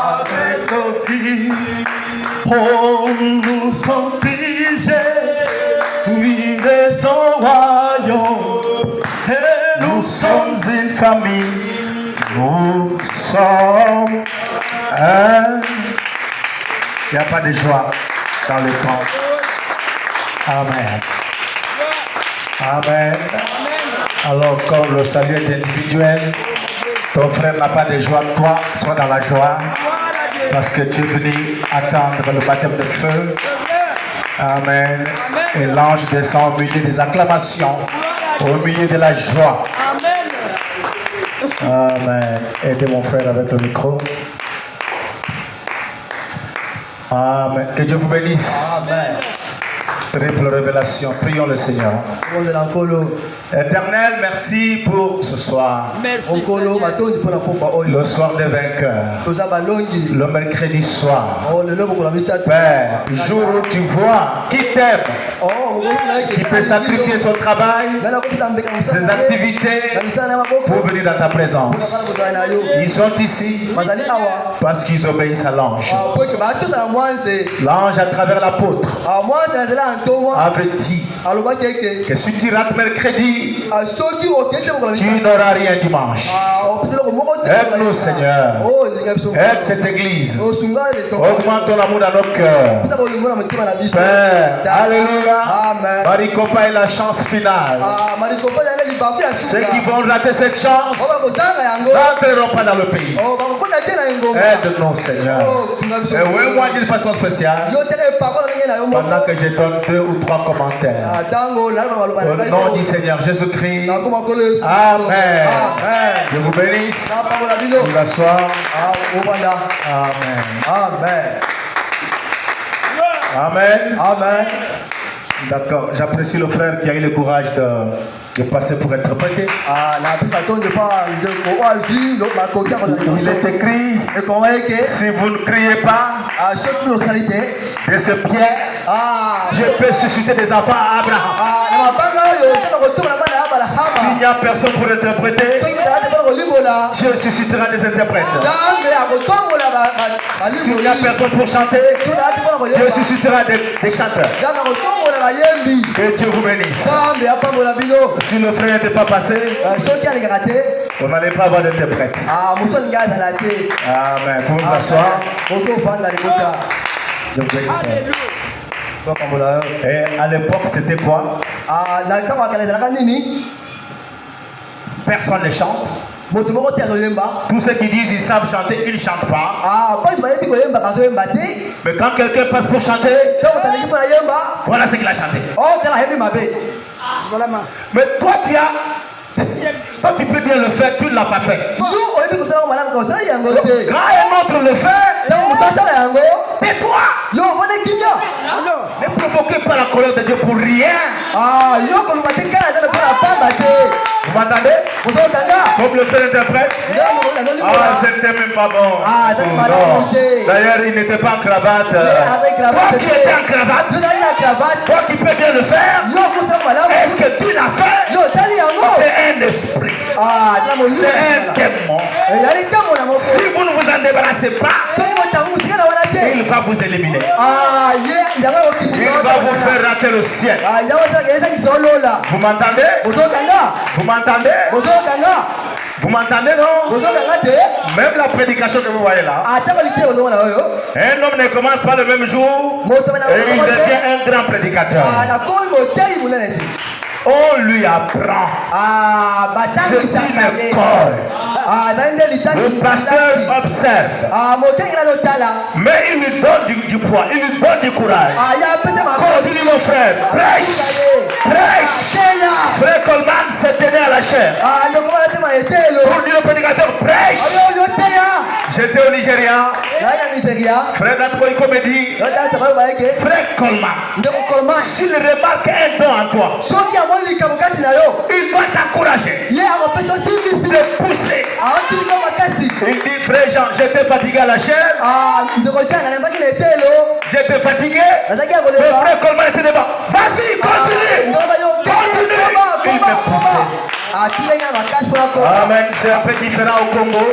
avec nos vies. Oh, nous sommes figés, oui, de son royaume, et nous sommes une famille, nous sommes un. Il n'y a pas de joie dans le camp. Amen. Amen. Alors, comme le salut est individuel, ton frère n'a pas de joie, toi, sois dans la joie. Parce que tu es venu attendre le baptême de feu. Amen. Et l'ange descend au milieu des acclamations, au milieu de la joie. Amen. Aidez mon frère avec le micro. Amen. Que Dieu vous bénisse. Amen. Triple révélation. Prions le Seigneur. Éternel, merci pour ce soir. Merci, le soir des vainqueurs. Le mercredi soir. Père, jour où tu vois qui t'aime, qui peut sacrifier son travail, ses activités pour venir dans ta présence. Ils sont ici parce qu'ils obéissent à l'ange. L'ange à travers l'apôtre avait dit que si tu rates mercredi, tu n'auras rien dimanche. Aide-nous, Seigneur. Aide cette église. Augmente ton amour dans nos cœurs. Père, alléluia. Maricopa est la chance finale. Ceux qui vont rater cette chance n'entreront pas dans le pays. Aide-nous, Seigneur. Et moi d'une façon spéciale, pendant que je donne 2 ou 3 commentaires. Au nom du Seigneur Jésus-Christ. Amen. Je vous bénisse. Vous asseoir. Amen. Amen. Amen. D'accord. J'apprécie le frère qui a eu le courage de passer pour interpréter. Il est écrit, si vous ne criez pas de ce pierre, je peux susciter des enfants à Abraham. S'il n'y a personne pour interpréter, Dieu suscitera des interprètes. S'il n'y a personne pour chanter, Dieu suscitera des chanteurs. Que Dieu vous bénisse. Si le frère n'était pas passé, on n'allait pas avoir d'interprète. Amen. Pour nous asseoir. Je vous bénisse. Et à l'époque, c'était quoi? Personne ne chante. Tous ceux qui disent qu'ils savent chanter, ils ne chantent pas. Mais quand quelqu'un passe pour chanter, voilà ce qu'il a chanté. Mais toi, tu peux bien le faire, tu ne l'as pas fait. Quand un autre le fait, tais-toi. Ne provoquez pas la colère de Dieu pour rien. Vous m'entendez? Comme le frère interprète. C'était même pas bon. D'ailleurs, il n'était pas en cravate. Toi qui étais en cravate, toi qui peux bien le faire, est-ce que tu l'as fait? C'est un esprit. C'est un démon. Si vous ne vous en débarrassez pas, il va vous éliminer. Il va vous faire rater le ciel. Vous m'entendez? Vous m'entendez? Vous m'entendez, non? Même la prédication que vous voyez là, un homme ne commence pas le même jour et il devient un grand prédicateur. On lui apprend. C'est une école. Le pasteur observe. Mais il lui donne du poids, il lui donne du courage. Continue mon frère. Prêche. Prêche. Frère Coleman s'est tenu à la chair. Pour dire le prédicateur, prêche. J'étais au Nigeria. Frère Natkoïko me dit, frère Coleman, s'il remarque un don en toi, il doit t'encourager, te pousser. Il dit, frère Jean, j'étais fatigué à la chair. J'étais fatigué. Le frère Coleman était devant. Vas-y, continue. Continue. Il me poussait. Amen. C'est un peu différent au Congo.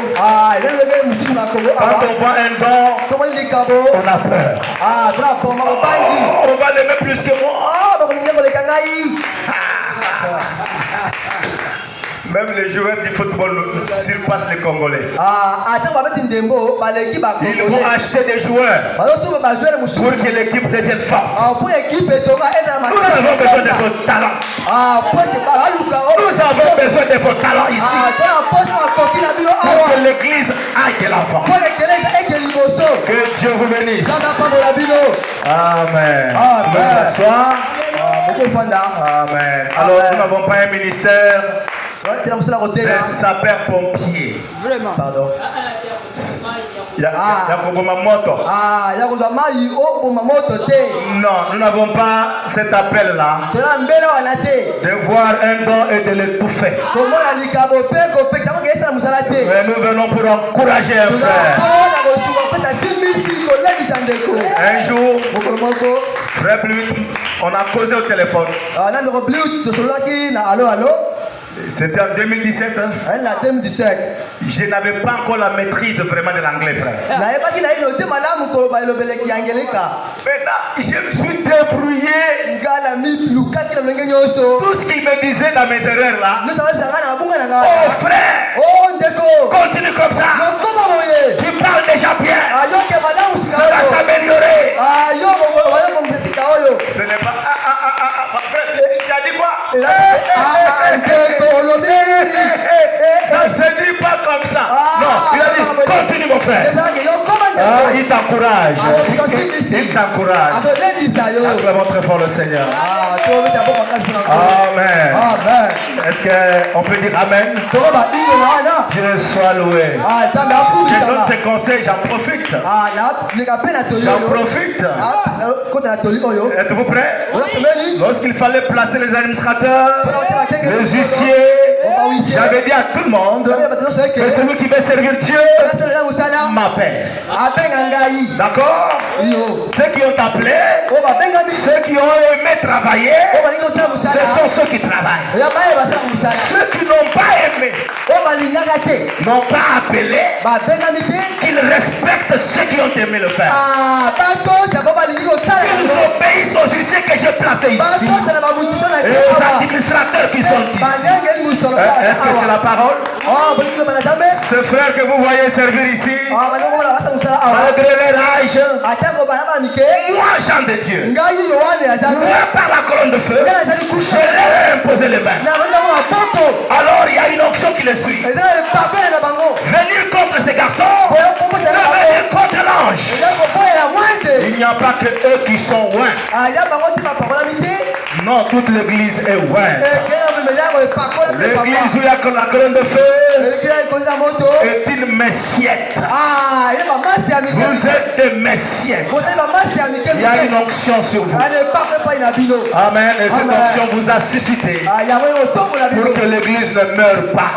Quand on voit un don, on a peur. Oh, on va l'aimer plus que moi. Même les joueurs du football surpassent les Congolais. Ils vont acheter des joueurs pour que l'équipe devienne forte. Nous avons besoin de vos talents. Nous avons besoin de vos talents ici. Pour que l'église aille de l'avant. Que Dieu vous bénisse. Amen. Bonsoir. Amen. Alors nous n'avons pas un ministère des sapeurs-pompiers. Vraiment. Pardon. Non, nous n'avons pas cet appel-là de voir un don et de l'étouffer. Mais nous venons pour encourager un frère. Un jour, frère Blut, on a causé au téléphone. C'était en 2017. Hein? Je n'avais pas encore la maîtrise vraiment de l'anglais, frère. Maintenant, je me suis débrouillé. Tout ce qu'il me disait dans mes erreurs là. Oh frère, continue comme ça. Tu parles déjà bien. Ça va s'améliorer. Ce n'est pas... frère, tu as dit quoi? Ça ne se dit pas comme ça. Non, il a dit continue mon frère. Il t'encourage. Il t'encourage. Acclamons très fort le Seigneur. Amen. Est-ce qu'on peut dire Amen? Dieu soit loué. Je donne ces conseils, j'en profite. J'en profite. Êtes-vous prêts? Lorsqu'il fallait placer les administrateurs, les huissiers, j'avais dit à tout le monde que celui qui veut servir Dieu m'appelle. D'accord? Ceux qui ont appelé, ceux qui ont aimé travailler, ce sont ceux qui travaillent. Ceux qui n'ont pas aimé, n'ont pas appelé, qu'ils respectent ceux qui ont aimé le faire. Ils obéissent aux huissiers que j'ai placés ici et aux administrateurs qui sont ici. Est-ce que c'est la parole? Ce frère que vous voyez servir ici, malgré leur âge, moi, Jean de Dieu, moi par la colonne de feu, je leur ai imposé les mains. Alors il y a une onction qui les suit. Venir contre ces garçons, c'est venir contre l'ange. Il n'y a pas que eux qui sont loin. Non, toute l'église est loin. L'église où il y a la colonne de feu est une messiette. Vous êtes des messiettes. Il y a une onction sur vous. Amen. Et cette onction vous a suscité pour que l'église ne meure pas.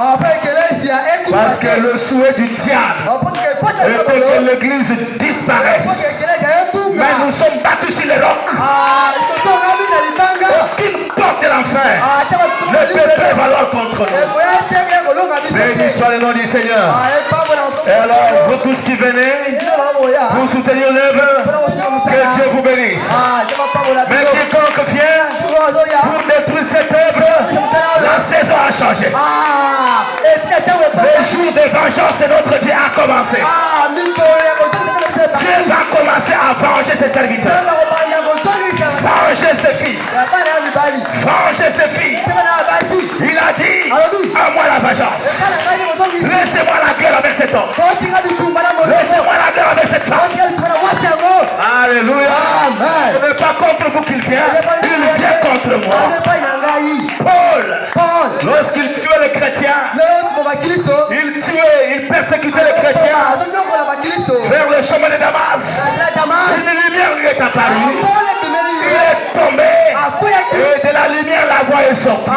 Parce que le souhait du diable était que l'église disparaisse. Mais nous sommes battus sur les rocs. Aucune porte de l'enfer ne peut prévaloir contre nous. Béni soit le nom du Seigneur. Et alors, vous tous qui venez, vous soutenez l'œuvre, que Dieu vous bénisse. Mais quiconque vient pour détruire cette œuvre, la saison a changé. Le jour de vengeance de notre Dieu a commencé. Dieu va commencer à venger ses serviteurs. Venger ses fils. Venger ses filles. Il a dit, à moi la vengeance. Laissez-moi la guerre avec cet homme. Laissez-moi la guerre avec cette femme. Alléluia. Ce n'est pas contre vous qu'il vient. Il vient contre moi. Paul, lorsqu'il tuait les chrétiens, il tuait, il persécutait les chrétiens vers le chemin de Damas. Une lumière lui est apparue. Il est tombé et de la lumière la voix est sortie.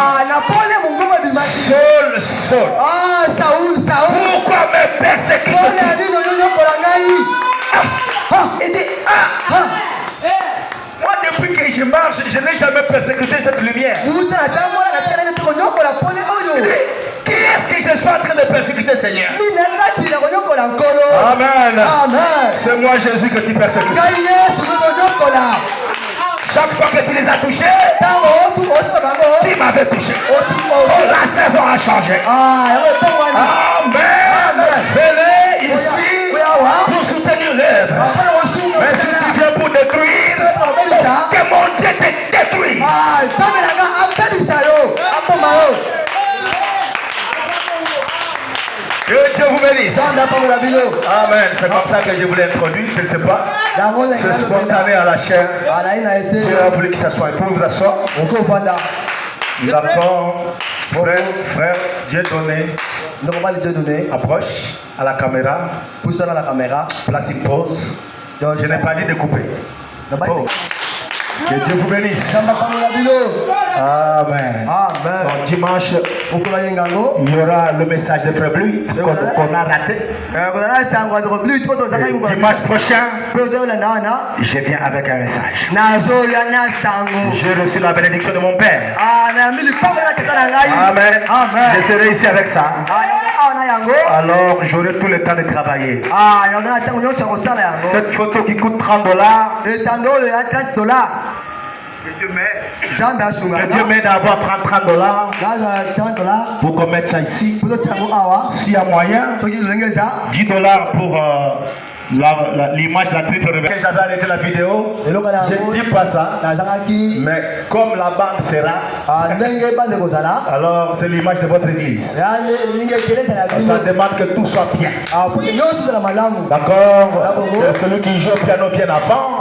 Saul, pourquoi me persécuter? Il dit, moi depuis que je marche, je n'ai jamais persécuté cette lumière. Amen. C'est moi Jésus que tu persécutes. Chaque fois que tu les as touchés, tu m'avais touché. La saison a changé. Amen. Venez ici pour soutenir l'œuvre. Mais si tu viens pour détruire, que mon Dieu te détruise. Que Dieu vous bénisse. Amen. C'est comme ça que je voulais introduire. Je ne sais pas. C'est spontané à la chair. Dieu a voulu que ça soit. Pour vous asseoir. D'accord. Frère, Dieu donné. Approche à la caméra. Place une pause. Je n'ai pas dit de couper. Que Dieu vous bénisse. Amen. Donc, dimanche, il y aura le message de Frère Bluit qu'on a raté. Dimanche prochain, je viens avec un message. J'ai reçu la bénédiction de mon Père. Amen. Je serai ici avec ça. Alors, j'aurai tout le temps de travailler. Cette photo qui coûte $30. Que Dieu m'aide à avoir $30 pour qu'on mette ça ici. S'il y a moyen, $10 pour l'image de la triple révélation. J'avais arrêté la vidéo. Je ne dis pas ça. Mais comme la bande sera, alors c'est l'image de votre église. Ça demande que tout soit bien. D'accord? Que celui qui joue au piano vienne avant.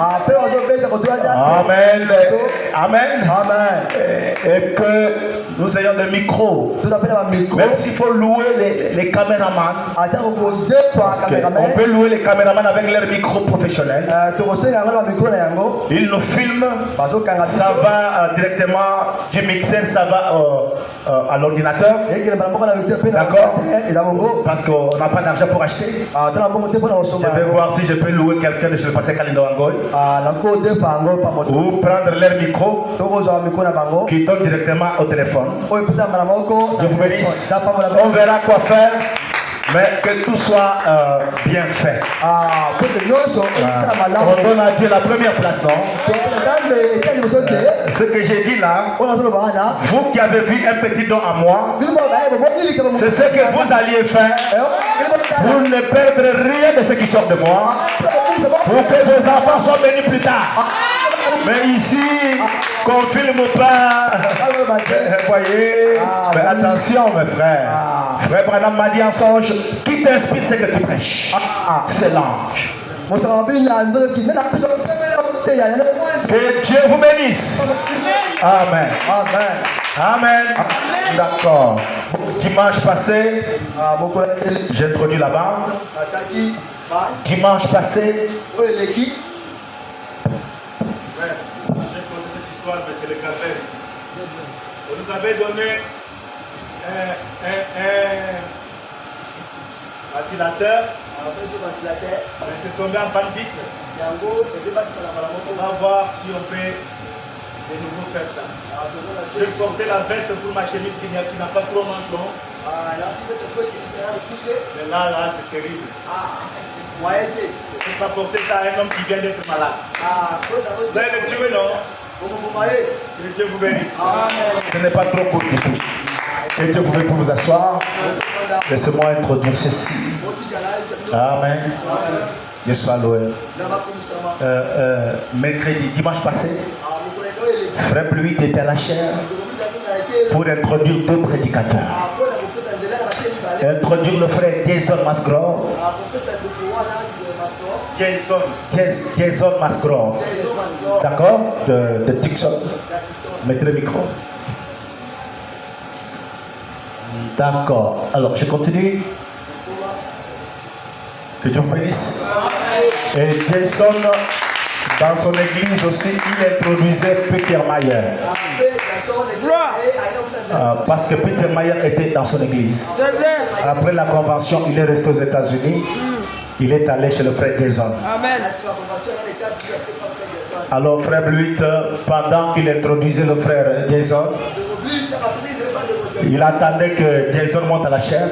Amen. Amen. Et que nous ayons des micros. Même s'il faut louer les caméramans. On peut louer les caméramans avec leur micro professionnel. Ils nous filment. Ça va directement du mixeur, ça va à l'ordinateur. D'accord? Parce qu'on n'a pas d'argent pour acheter. Je vais voir si je peux louer quelqu'un de chez le passé Kalindo Angoy. Ou prendre leur micro qui donne directement au téléphone. Je vous bénisse. On verra quoi faire. Mais que tout soit bien fait. On donne à Dieu la première place, non? Ce que j'ai dit là, vous qui avez vu un petit don à moi, c'est ce que vous alliez faire. Vous ne perdrez rien de ce qui sort de moi, pour que vos enfants soient bénis plus tard. Mais ici, qu'on filme pas, vous voyez, mais attention mes frères. Frère Branham m'a dit en songe, qui t'inspire ce que tu prêches? C'est l'ange. Que Dieu vous bénisse. Amen. Amen. D'accord. Dimanche passé, j'ai introduit la bande. Dimanche passé, cette histoire, mais c'est le calvaire ici. On nous avait donné un ventilateur. Mais c'est tombé en panne vite. On va voir si on peut de nouveau faire ça. Je vais porter la veste pour ma chemise qui n'a pas trop manche long. Mais là, c'est terrible. Je ne peux pas porter ça à un homme qui vient d'être malade. Vous allez le tuer, non? Que Dieu vous bénisse. Ce n'est pas trop court du tout. Que Dieu vous bénisse pour vous asseoir. Laissez-moi introduire ceci. Amen. Dieu soit loué. Mercredi, dimanche passé, Frère Bluit était à la chair pour introduire 2 prédicateurs. Introduire le frère Jason Masgrove. Jason Masgrove. D'accord? De Dixon. Mettez le micro. D'accord. Alors, je continue. Que Dieu vous bénisse. Et Jason, dans son église aussi, il introduisait Peter Mayer. Parce que Peter Mayer était dans son église. Après la convention, il est resté aux États-Unis. Il est allé chez le frère Jason. Amen. Alors, frère Bluit, pendant qu'il introduisait le frère Jason, il attendait que Jason monte à la chair.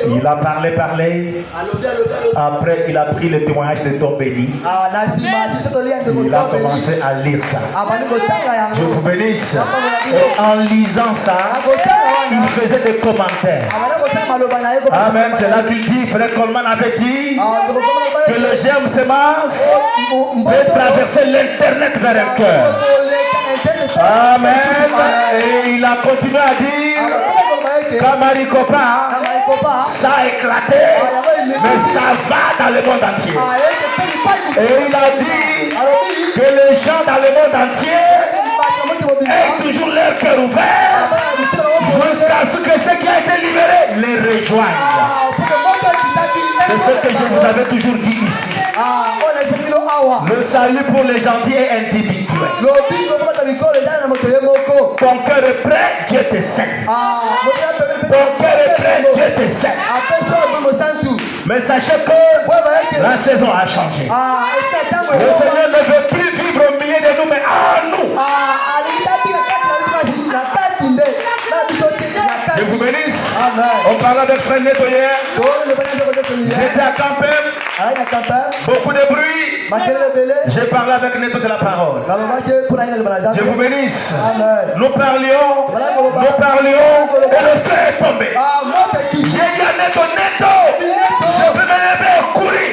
Il a parlé. Après, il a pris le témoignage de Tom Béni. Il a commencé à lire ça. Je vous bénisse. Et en lisant ça, il faisait des commentaires. Amen. C'est là qu'il dit, frère Coleman avait dit que le germe semence peut traverser l'internet vers un cœur. Amen. Et il a continué à dire qu'à Maricopa, ça a éclaté, mais ça va dans le monde entier. Et il a dit que les gens dans le monde entier aient toujours leur cœur ouvert jusqu'à ce que ceux qui ont été libérés les rejoignent. C'est ce que je vous avais toujours dit ici. Le salut pour les gentils est individuel. Ton cœur est prêt, Dieu te sait. Ton cœur est prêt, Dieu te sait. Mais sachez que la saison a changé. Le Seigneur ne veut plus vivre au milieu de nous, mais en nous. Je vous bénisse. On parle avec frère Neto hier. J'étais à Campem. Beaucoup de bruit. J'ai parlé avec Neto de la parole. Je vous bénisse. Nous parlions. Et le feu est tombé. J'ai dit à Neto, je peux me lever et courir.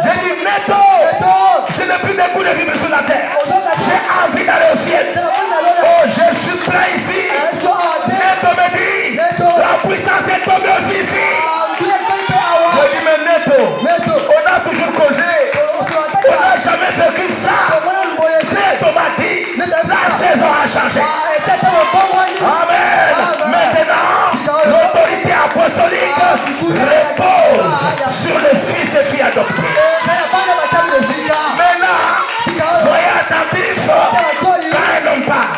J'ai dit, Neto, je n'ai plus de goût de vivre sur la terre. J'ai envie d'aller au ciel. Oh, je suis prêt ici. Neto me dit, la puissance est tombée aussi ici. Je dis, mais Neto, on a toujours causé. On n'a jamais vécu ça. Neto m'a dit, la saison a changé. Amen. Maintenant, l'autorité apostolique repose sur les fils et filles adoptés. Maintenant, soyez attentifs quand un homme parle.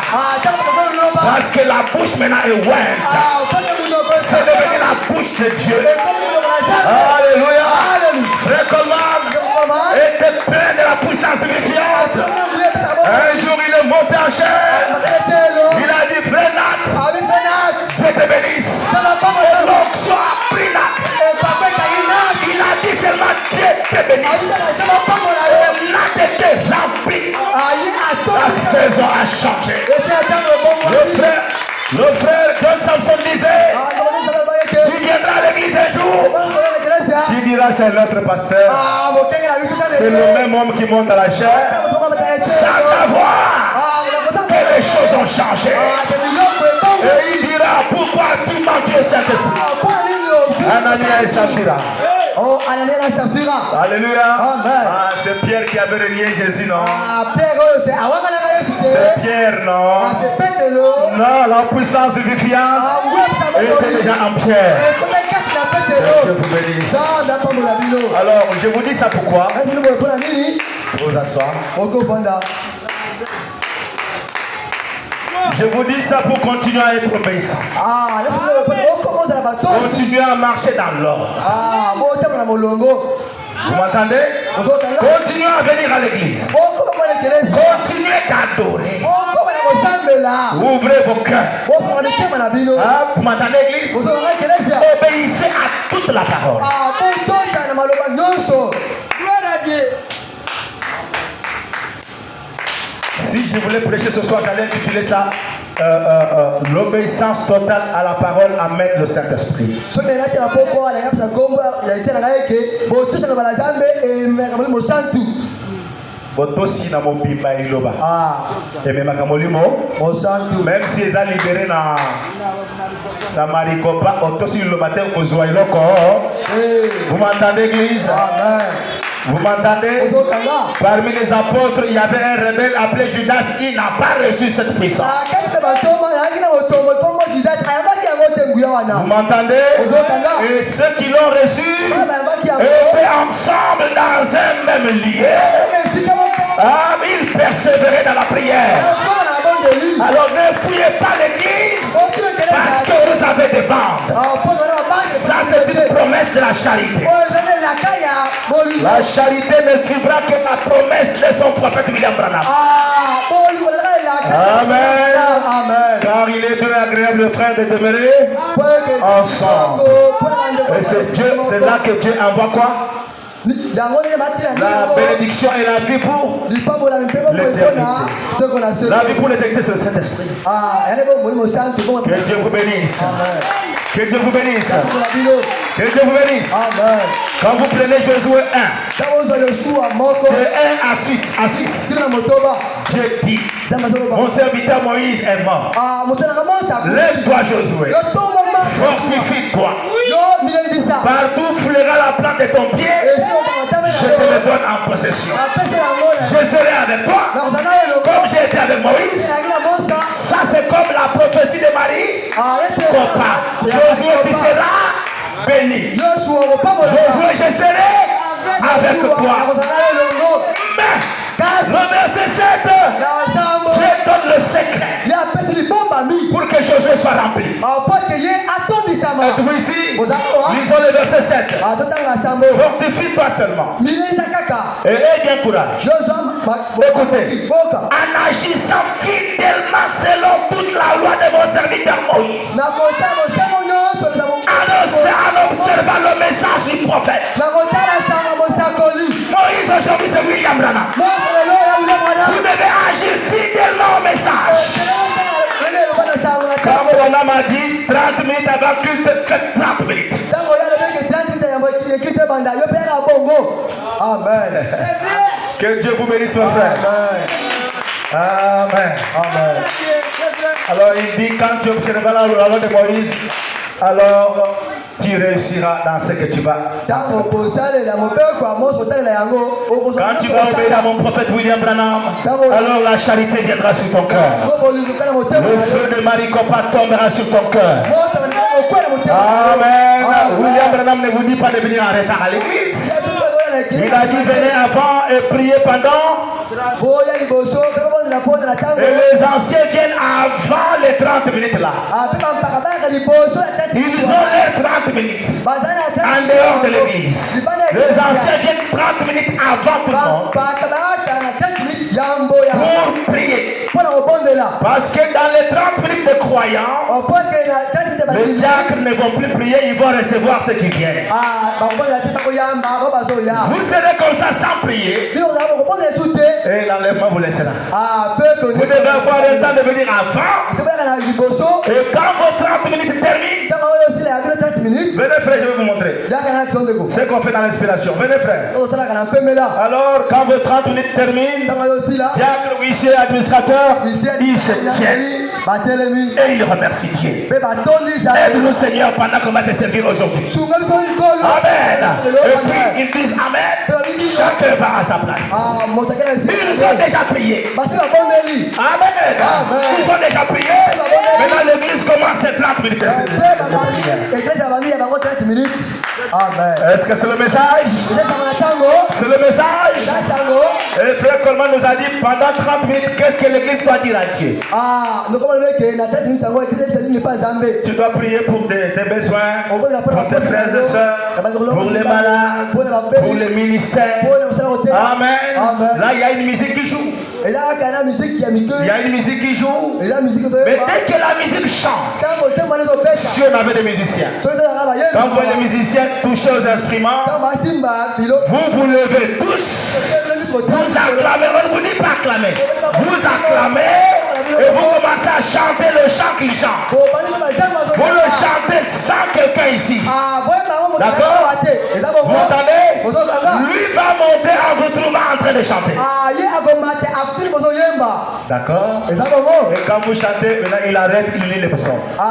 Parce que la bouche maintenant est ouverte. Ça devient la bouche de Dieu. Alléluia. Frère Coleman était plein de la puissance vivifiante. Un jour il est monté en chair. Il a dit, frère Nat, Dieu te bénisse. Et l'onction a pris Nat. Il a dit seulement Dieu te bénisse. Et Nat était rempli. La saison a changé. Le frère John Samson disait, tu viendras à l'église un jour. Tu diras c'est notre pasteur. C'est le même homme qui monte à la chair. Sans savoir que les choses ont changé. Et il dira pourquoi tu manques au Saint-Esprit. Anania et Saphira. Oh, Anania et Saphira. Alléluia. Amen. C'est Pierre qui avait renié Jésus, non? C'est Pierre, non? Non, la puissance vivifiante était déjà en Pierre. Je vous bénisse. Alors, je vous dis ça pourquoi? Vous asseoir. Je vous dis ça pour continuer à être obéissant. Continuer à marcher dans l'ordre. Vous m'entendez? Continuez à venir à l'église. Continuez d'adorer. Ouvrez vos cœurs. Vous m'entendez, l'église? Obéissez à toute la parole. Si je voulais prêcher ce soir, j'allais intituler ça l'obéissance totale à la parole amène le Saint-Esprit. Même si ils ont libéré na Maricopa, vous m'entendez, église? Vous m'entendez? Parmi les apôtres, il y avait un rebelle appelé Judas. Il n'a pas reçu cette puissance. Vous m'entendez? Et ceux qui l'ont reçu étaient ensemble dans un même lieu. Ils persévéraient dans la prière. Alors ne fouillez pas l'église parce que vous avez des bandes. Ça, c'est une promesse de la charité. La charité ne suivra que la promesse de son prophète William Branham. Amen. Amen. Car il est bien agréable, frère, de demeurer ensemble. Et c'est Dieu, c'est là que Dieu envoie quoi? La bénédiction et la vie pour l'éternité. La vie pour l'éternité, c'est le Saint-Esprit. Que Dieu vous bénisse. Que Dieu vous bénisse. Que Dieu vous bénisse. Quand vous prenez Josué 1, de 1 à 6, Dieu dit, mon serviteur Moïse est mort. Lève-toi, Josué. Fortifie-toi. Partout fleura la plante de ton pied, je te le donne en possession. Je serai avec toi, comme j'ai été avec Moïse. Ça, c'est comme la prophétie de Marie. Josué, tu seras béni. Josué, je serai avec toi. Mais, le verset 7, Dieu donne le secret pour que Josué soit rempli. Êtes-vous ici? Lisons le verset 7. Fortifie-toi seulement. Et aie bien courage. Écoutez, en agissant fidèlement selon toute la loi de mon serviteur Moïse, en observant le message du prophète. Moïse aujourd'hui c'est William Branham. Vous devez agir fidèlement au message. Quand Branham a dit 30 minutes avant culte, faites 30 minutes. Amen. Que Dieu vous bénisse, mon frère. Amen. Amen. Alors il dit, quand tu observeras la loi de Moïse, alors tu réussiras dans ce que tu vas. Quand tu vas obéir à mon prophète William Branham, alors la charité viendra sur ton cœur. Le feu de Marie Copa tombera sur ton cœur. Amen. William Branham ne vous dit pas de venir en retard à l'église. Il a dit venez avant et priez pendant. Et les anciens viennent avant les 30 minutes là. Ils ont les 30 minutes en dehors de l'église. Les anciens viennent 30 minutes avant tout le monde pour prier. Parce que dans les 30 minutes de croyants, les diacres ne vont plus prier, ils vont recevoir ce qui vient. Vous serez comme ça sans prier. Et l'enlèvement vous laissera. Vous devez avoir le temps de venir avant. Et quand vos 30 minutes terminent, venez frère, je vais vous montrer ce qu'on fait dans l'inspiration. Venez frère. Alors quand vos 30 minutes terminent, diacre, huissier, administrateur, ils se tiennent et ils remercient Dieu. Aide-nous Seigneur pendant qu'on va te servir aujourd'hui. Amen. Et puis ils disent Amen. Chacun va à sa place. Ils ont déjà prié. Amen. Ils ont déjà prié. Maintenant l'église commence à 30 minutes. Amen. Est-ce que c'est le message? C'est le message. Et frère Coleman nous a dit pendant 30 minutes, qu'est-ce que l'église doit dire à Dieu? Tu dois prier pour tes besoins, pour tes frères et sœurs, pour les malades, pour les ministères. Amen. Là, il y a une musique qui joue. Il y a une musique qui joue. Mais dès que la musique chante, si on avait des musiciens, quand vous voyez les musiciens toucher aux instruments, vous vous levez tous, vous acclamez, on ne vous dit pas acclamer, vous acclamez et vous commencez à chanter le chant qu'il chante. Vous le chantez sans quelqu'un ici. D'accord? Vous entendez? Lui va monter en vous trouvant en train de chanter. D'accord? Et quand vous chantez, maintenant il arrête, il lit les psaumes. Il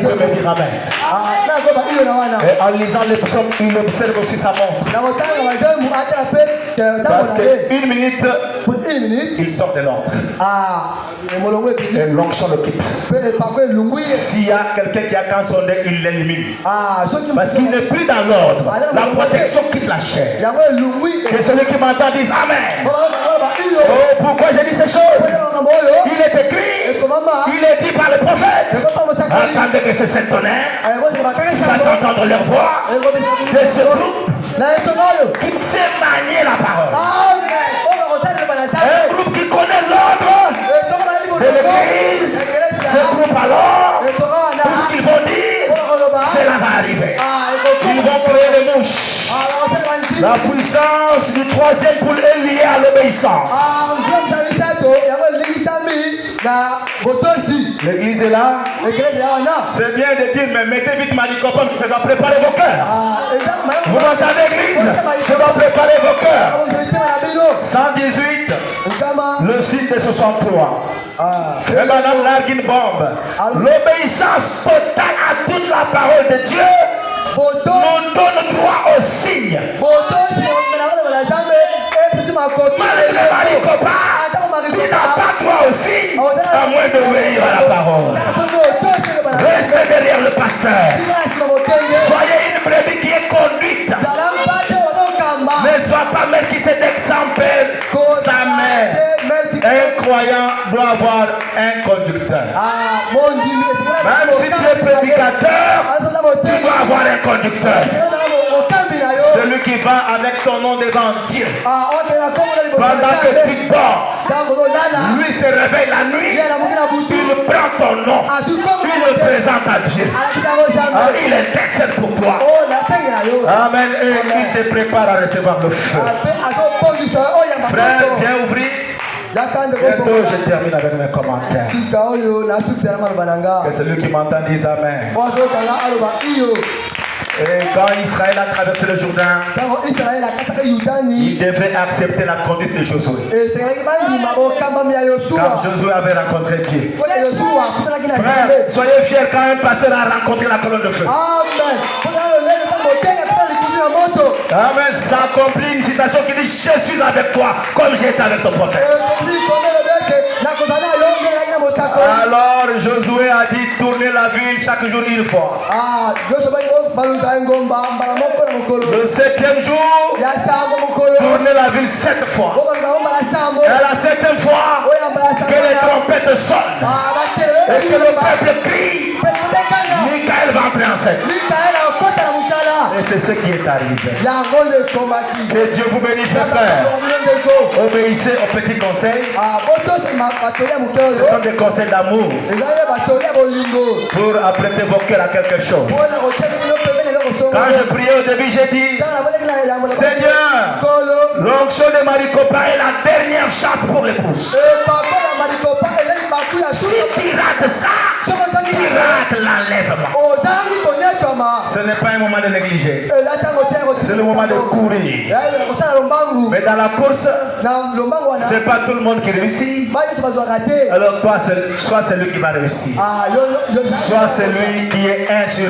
peut me dire Amen. Et en lisant les psaumes, il observe aussi sa montre. Parce qu'une minute, il sort de l'ordre. Et l'onction le quitte. S'il y a quelqu'un qui a qu'un sondé, il l'élimine. Parce qu'il n'est plus dans l'ordre. La protection quitte la chair. Et celui qui m'entend dit Amen. Oh, pourquoi j'ai dit ces choses? Il est écrit, il est dit par le prophète. Attendez que ce Saint tonnerre fasse entendre leur voix de ce groupe qui sait manier la parole. Un groupe qui connaît l'ordre La puissance du troisième poule est liée à l'obéissance. L'église est là. C'est bien de dire, mais mettez vite Maricopa, je dois préparer vos cœurs. Vous m'entendez, l'église? Je dois préparer vos cœurs. 118, le site de 63. Et madame largue une bombe. L'obéissance totale à toute la parole de Dieu nous donne droit au signe. Malgré Maricopa, tu n'as pas droit au signe à moins d'obéir à la parole. Restez derrière le pasteur. Soyez une brebis qui est conduite. Ne sois pas mère qui s'est d'exemple. Sa mère. Un croyant doit avoir un conducteur. Même si tu es prédicateur, tu dois avoir un conducteur. Celui qui va avec ton nom devant Dieu. Pendant que tu dors, lui se réveille la nuit, il prend ton nom, il le présente à Dieu. Il intercède pour toi. Amen. Et il te prépare à recevoir le feu. Frère, viens ouvrir. Bientôt je termine avec mes commentaires. Que celui qui m'entend dise Amen. Et quand Israël a traversé le Jourdain, il devait accepter la conduite de Josué. Car Josué avait rencontré Dieu. Frère, soyez fiers quand un pasteur a rencontré la colonne de feu. Amen. Ça accomplit une citation qui dit: je suis avec toi comme j'ai été avec ton prophète. Alors Josué a dit: tournez la ville chaque jour une fois. Le 7e jour, tournez la ville 7 fois. Et à la 7e fois, que les trompettes sonnent et que le peuple crie. Michael va entrer en scène. Et c'est ce qui est arrivé. Que Dieu vous bénisse, mes frères. Obéissez aux petits conseils. Ce sont des conseils d'amour pour apprêter vos cœurs à quelque chose. Quand je priais au début, j'ai dit: Seigneur, l'onction de Maricopa est la dernière chance pour l'épouse. Si tu rates ça, tu rates l'enlèvement. Ce n'est pas un moment de négliger. C'est le moment de courir. Mais dans la course, ce n'est pas tout le monde qui réussit. Alors toi, sois celui qui va réussir. Sois celui qui est 1 sur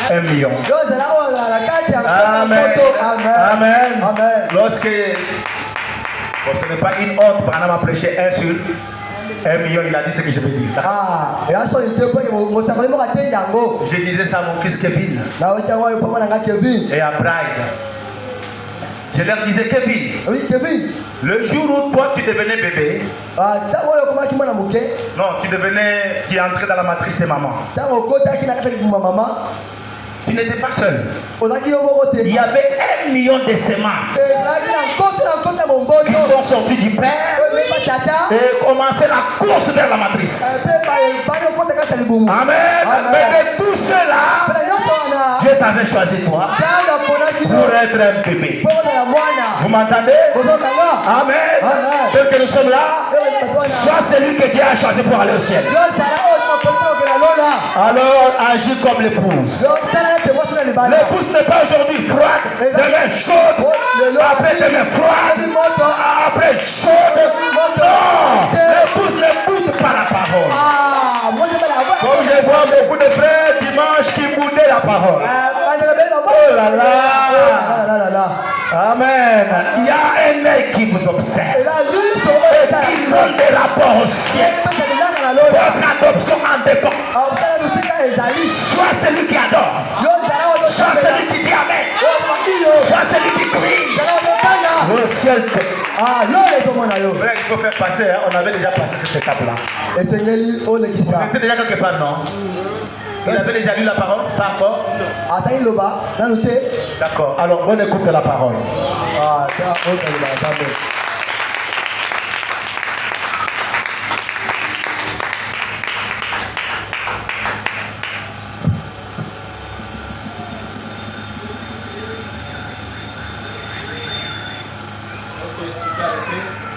1 million. Amen. Amen. Lorsque ce n'est pas une honte, Branham a prêché 1 sur 1 million, il a dit ce que je veux dire. Je disais ça à mon fils Kevin et à Pride. Je leur disais: Kevin, le jour où toi tu devenais bébé, non, tu entrais dans la matrice de maman. Tu n'étais pas seul. Il y avait 1 million de semences qui sont sorties du père et commençaient la course vers la matrice. Amen. Mais de tout cela, Dieu t'avait choisi toi pour être un bébé. Vous m'entendez? Amen. Tel que nous sommes là, sois celui que Dieu a choisi pour aller au ciel. Alors agis comme l'épouse. L'épouse n'est pas aujourd'hui froide, demain chaude, après demain froide, après chaude. Non, l'épouse ne boude pas la parole. Comme je vois beaucoup de frères dimanche qui boudaient la parole. Oh là là. Amen. Il y a un œil qui vous observe et qui donne des rapports au ciel. Votre adoption en dépend. Sois celui qui adore. Sois celui qui dit Amen. Sois celui qui crie. Le ciel te... Frère, il faut faire passer. On avait déjà passé cette étape-là. On était déjà quelque part, non? Il avait déjà lu la parole? Pas encore? D'accord. Alors, bonne écoute de la parole. tu peux arrêter.